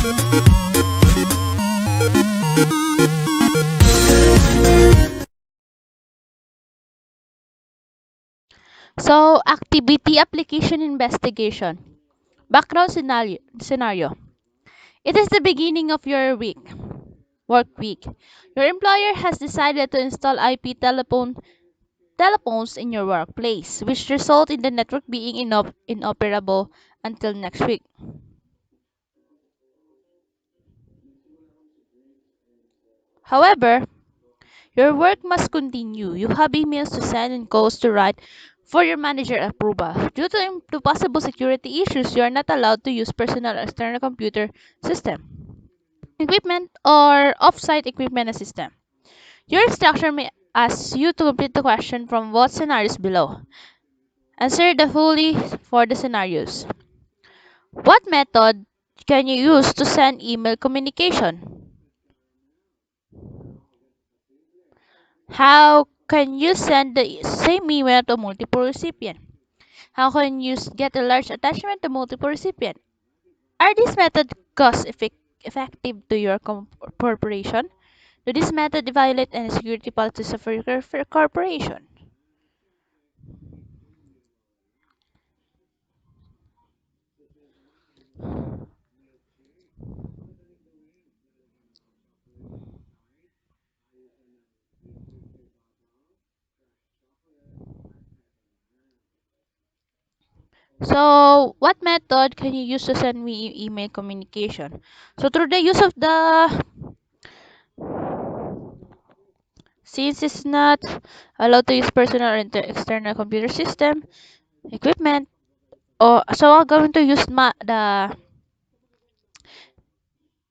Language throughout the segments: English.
So, activity application investigation. Background scenario. It is the beginning of your work week. Your employer has decided to install IP telephones in your workplace, which result in the network being inoperable until next week. However, your work must continue. You have emails to send and calls to write for your manager approval. Due to possible security issues, you are not allowed to use personal or external computer system, equipment, or off-site equipment and system. Your instructor may ask you to complete the question from what scenarios below. Answer the fully for the scenarios. What method can you use to send email communication? How can you send the same email to multiple recipients? How can you get a large attachment to multiple recipients? Are these methods effective to your corporation? Do this method violate any security policies of your corporation? So, what method can you use to send me email communication? So, through the use of the, since it's not allowed to use personal or external computer system, equipment, or so I'm going to use the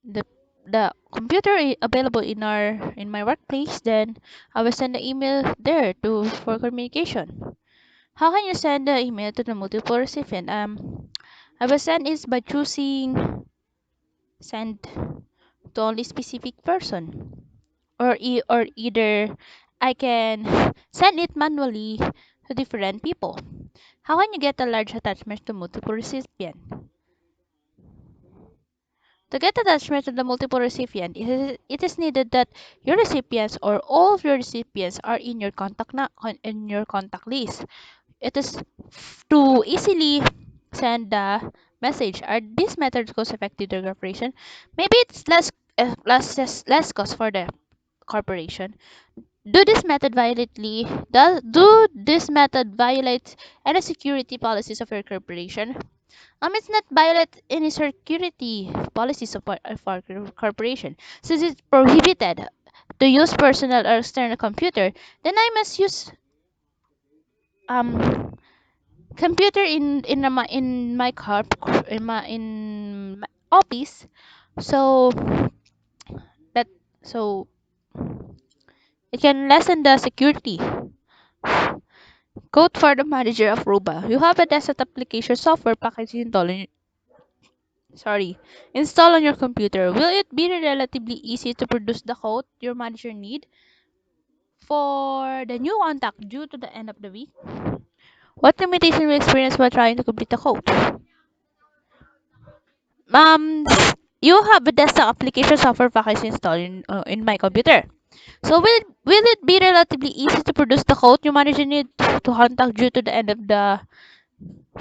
the computer available in my workplace. Then I will send the email there to for communication. How can you send the email to the multiple recipient? I will send is by choosing send to only specific person, or either I can send it manually to different people. How can you get a large attachment to multiple recipient? To get attachment to the multiple recipient, it is needed that your recipients or all of your recipients are in your in your contact list. It is to easily send the message. Are these methods cost effective to the corporation? Maybe it's less cost for the corporation. Do this method violate any security policies of your corporation? It's not violate any security policies of our corporation. Since it's prohibited to use personal or external computer, then I must use um computer in my in my office. So that so it can lessen the security. Code for the manager approval. You have a desktop application software package install on your computer. Will it be relatively easy to produce the code your manager need for the new contact due to the end of the week? What limitation will experience while trying to complete the code? Um, you have a desktop application software package installed in my computer. So will it be relatively easy to produce the code your manager need to contact due to the end of the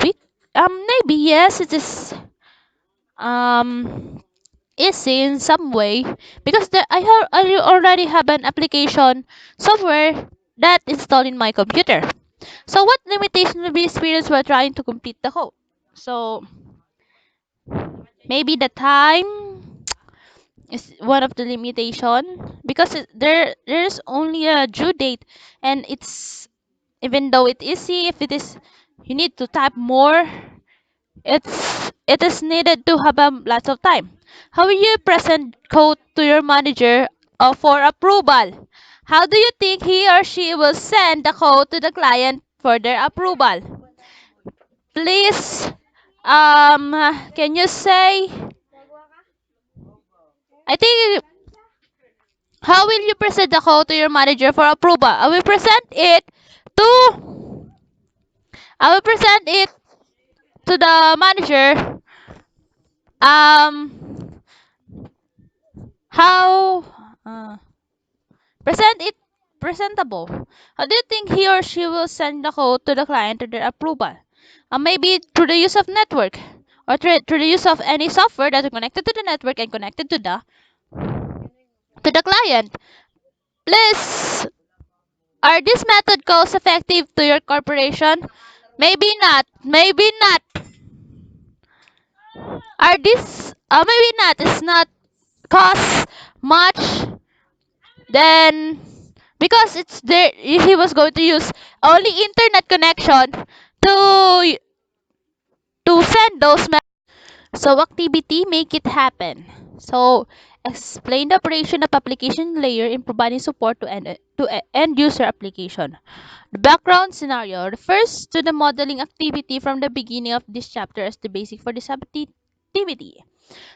week? Maybe yes. It is um easy in some way because I already have an application software that installed in my computer. So what limitation will be experienced while trying to complete the code? So maybe the time is one of the limitation because there's only a due date, and it's even though it is easy, if it is you need to type more, it is needed to have lots of time. How will you present code to your manager for approval? How do you think he or she will send the code to the client for their approval? Please, can you say? I think how will you present the code to your manager for approval? To I will present it to the manager. Um, How uh, present it presentable? How do you think he or she will send the code to the client to their approval? Maybe through the use of network or through the use of any software that is connected to the network and connected to the client. Please, are this method cost effective to your corporation? Maybe not. Maybe not. Are this maybe not. It's not cost much then because it's there he was going to use only internet connection to send those so activity make it happen. So explain the operation of application layer in providing support to end user application. The background scenario refers to the modeling activity from the beginning of this chapter as the basic for this activity.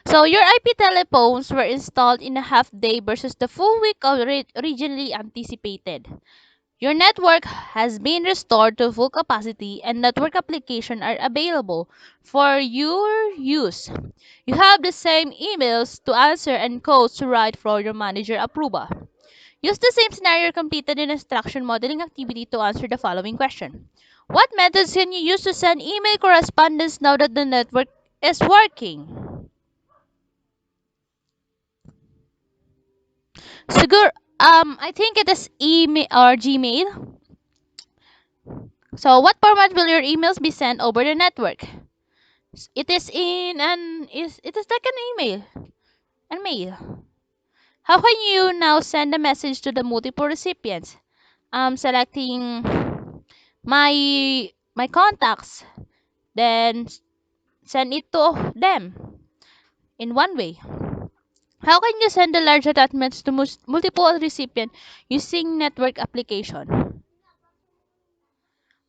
So your IP telephones were installed in a half day versus the full week originally anticipated. Your network has been restored to full capacity and network applications are available for your use. You have the same emails to answer and codes to write for your manager approval. Use the same scenario completed in instruction modeling activity to answer the following question. What methods can you use to send email correspondence now that the network is working? Sigur, I think it is email or Gmail. So what format will your emails be sent over the network? It is in an is it is like an email. An mail. How can you now send a message to the multiple recipients? Selecting my contacts, then send it to them in one way. How can you send the large attachments to multiple recipients using network application?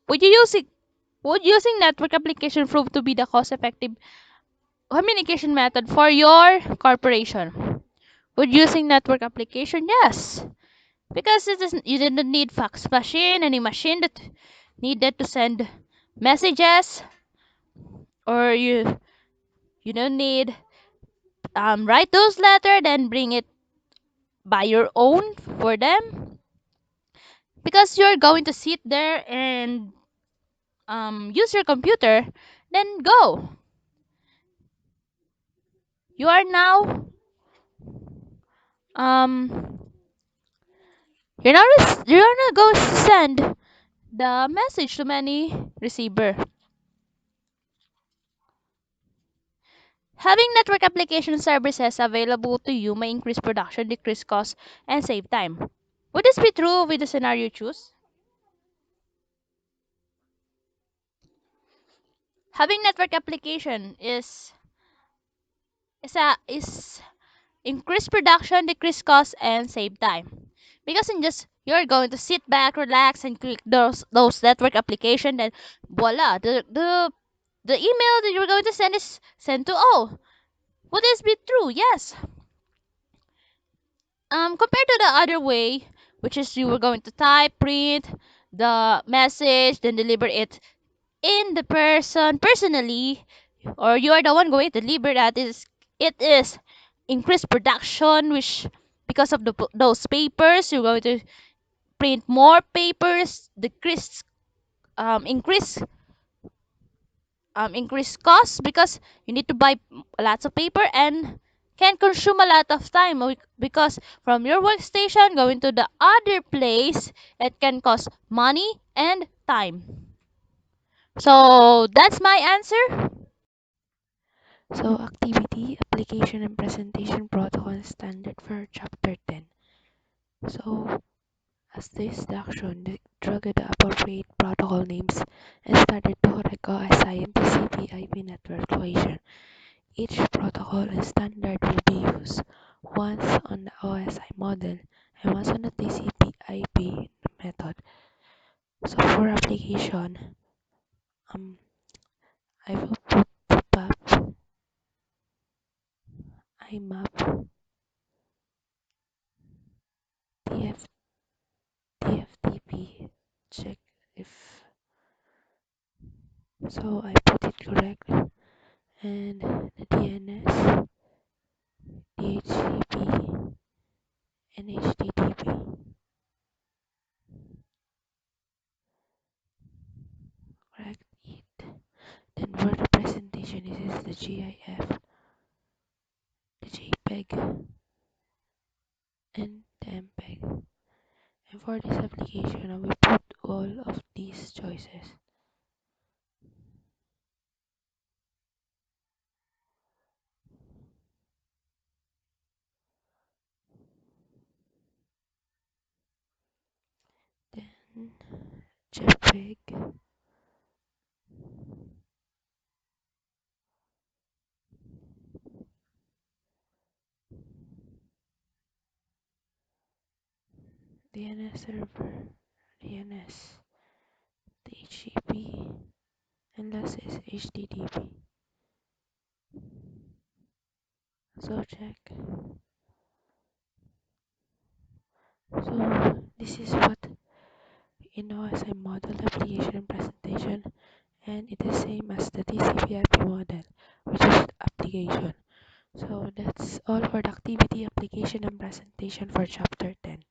Would you use it? Would using network application prove to be the cost-effective communication method for your corporation? Would using network application? Yes, because it is you didn't need fax machine, any machine that needed to send messages, or you don't need write those letter then bring it by your own for them because you're going to sit there and use your computer, then go. You are now um you're not going to send the message to many receiver. Having network application services available to you may increase production, decrease costs, and save time. Would this be true with the scenario you choose? Having network application is increase production, decrease costs, and save time. Because in just you're going to sit back, relax, and click those network application, then voila, the email that you're going to send is sent to all. Would this be true? Yes. Compared to the other way, which is you were going to type, print the message, then deliver it in the person personally, or you are the one going to deliver that is it is increased production, which because of those papers, you're going to print more papers, decrease increase increase costs because you need to buy lots of paper and can consume a lot of time because from your workstation going to the other place it can cost money and time. So that's my answer. So, activity, application, and presentation protocol standard for Chapter 10. So, as the instruction, drag the appropriate protocol names and started to correct OSI and TCP/IP network location. Each protocol and standard will be used once on the OSI model and once on the TCP/IP method. So, for application, um, I will put the path IMAP TF, TFTP. Check if so I put it correct and the DNS DHCP GIF, the JPEG, and the MPEG. And for this application, I will put all of these choices. Then JPEG, DNS server, DNS, the HTTP, and last is HTTP. So check. So this is what you know as a model application presentation, and it is same as the TCP/IP model, which is application. So that's all for the activity, application, and presentation for chapter 10.